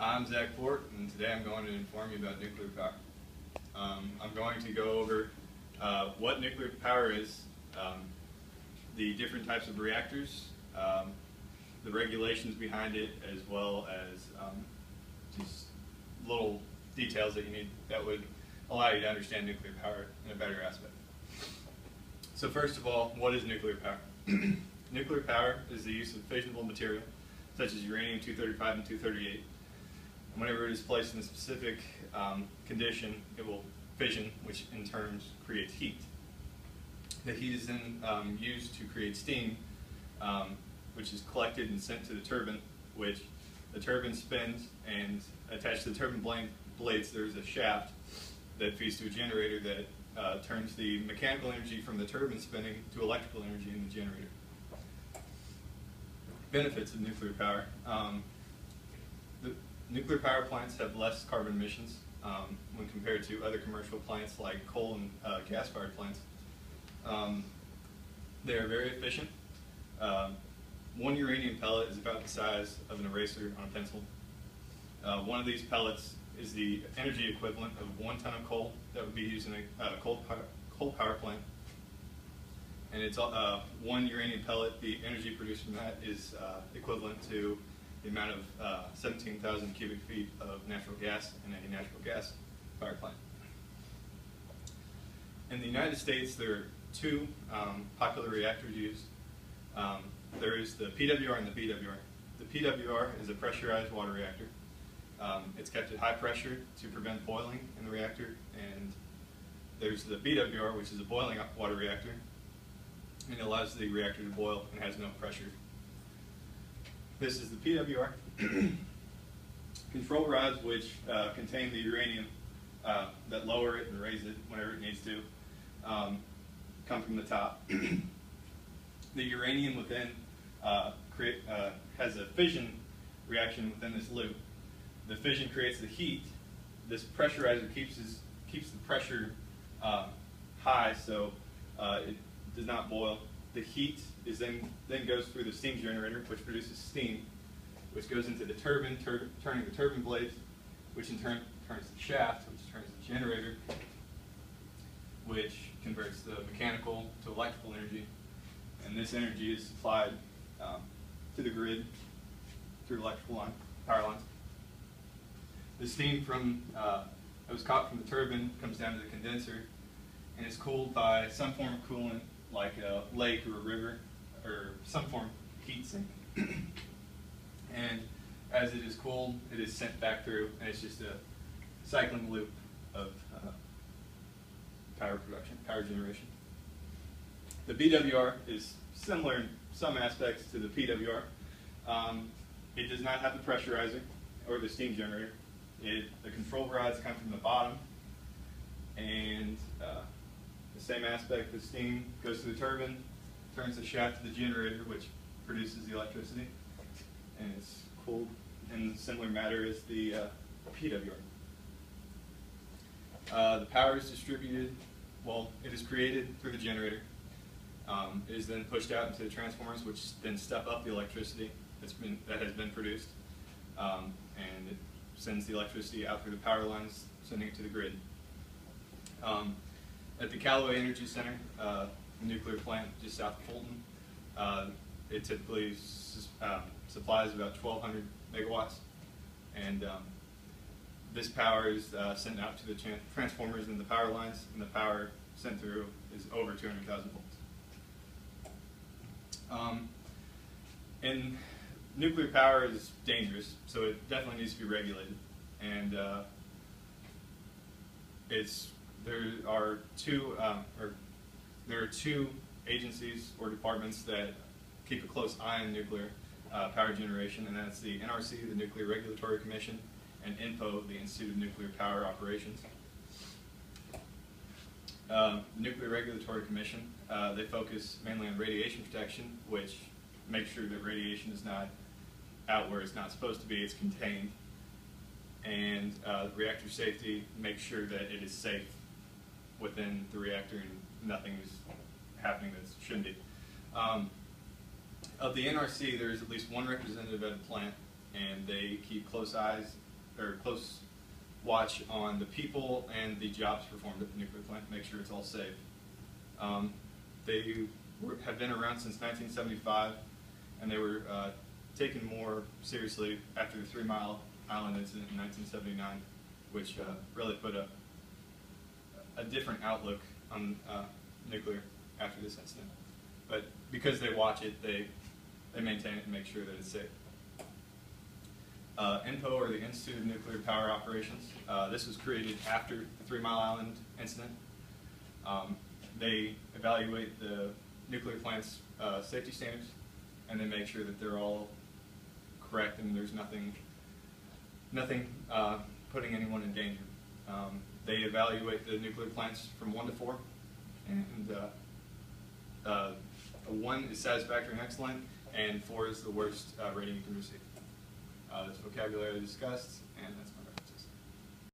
I'm Zach Fort, and today I'm going to inform you about nuclear power. I'm going to go over what nuclear power is, the different types of reactors, the regulations behind it, as well as just little details that you need that would allow you to understand nuclear power in a better aspect. So first of all, what is nuclear power? Nuclear power is the use of fissionable material, such as uranium-235 and 238. And whenever it is placed in a specific condition, it will fission, which in turn creates heat. The heat is then used to create steam, which is collected and sent to the turbine, which the turbine spins, and attached to the turbine blades there's a shaft that feeds to a generator that turns the mechanical energy from the turbine spinning to electrical energy in the generator. Benefits of nuclear power. The nuclear power plants have less carbon emissions when compared to other commercial plants like coal and gas-fired plants. They are very efficient. One uranium pellet is about the size of an eraser on a pencil. One of these pellets is the energy equivalent of 1 ton of coal that would be used in a coal power plant. And it's one uranium pellet, the energy produced from that is equivalent to the amount of 17,000 cubic feet of natural gas in a natural gas power plant. In the United States, there are two popular reactors used. There is the PWR and the BWR. The PWR is a pressurized water reactor. It's kept at high pressure to prevent boiling in the reactor. And there's the BWR, which is a boiling water reactor, and it allows the reactor to boil and has no pressure. This is the PWR. Control rods, which contain the uranium that lower it and raise it whenever it needs to, come from the top. The uranium within has a fission reaction within this loop. The fission creates the heat. This pressurizer keeps the pressure high, so it does not boil. The heat is then goes through the steam generator, which produces steam, which goes into the turbine, turning the turbine blades, which in turn turns the shaft, which turns the generator, which converts the mechanical to electrical energy. And this energy is supplied to the grid through electrical power lines. The steam that was caught from the turbine comes down to the condenser and is cooled by some form of coolant, like a lake or a river, or some form of heat sink. And as it is cooled, it is sent back through, and it's just a cycling loop of power production, power generation. The BWR is similar in some aspects to the PWR. It does not have the pressurizer or the steam generator. The control rods come from the bottom, and the same aspect with steam goes to the turbine, turns the shaft to the generator, which produces the electricity, and it's cooled in similar matter as the PWR. The power is distributed, well, it is created through the generator. It is then pushed out into the transformers, which then step up the electricity that has been produced, and it sends the electricity out through the power lines, sending it to the grid. At the Callaway Energy Center, a nuclear plant just south of Fulton, it typically supplies about 1,200 megawatts, and this power is sent out to the transformers and the power lines, and the power sent through is over 200,000 volts. And nuclear power is dangerous, so it definitely needs to be regulated. And there are two agencies or departments that keep a close eye on nuclear power generation, and that's the NRC, the Nuclear Regulatory Commission, and INPO, the Institute of Nuclear Power Operations. The Nuclear Regulatory Commission, they focus mainly on radiation protection, which makes sure that radiation is not out where it's not supposed to be, it's contained. And reactor safety makes sure that it is safe within the reactor and nothing is happening that shouldn't be. Of the NRC, there is at least one representative at a plant, and they keep close eyes close watch on the people and the jobs performed at the nuclear plant, make sure it's all safe. They have been around since 1975, and they were taken more seriously after the 3 Mile Island incident in 1979, which really put a different outlook on nuclear after this incident. But because they watch it, they maintain it and make sure that it's safe. INPO, or the Institute of Nuclear Power Operations, this was created after the 3 Mile Island incident. They evaluate the nuclear plant's safety standards, and they make sure that they're all correct and there's nothing putting anyone in danger. They evaluate the nuclear plants from 1 to 4, and a 1 is satisfactory and excellent, and 4 is the worst rating you can receive. This vocabulary I discussed, and that's my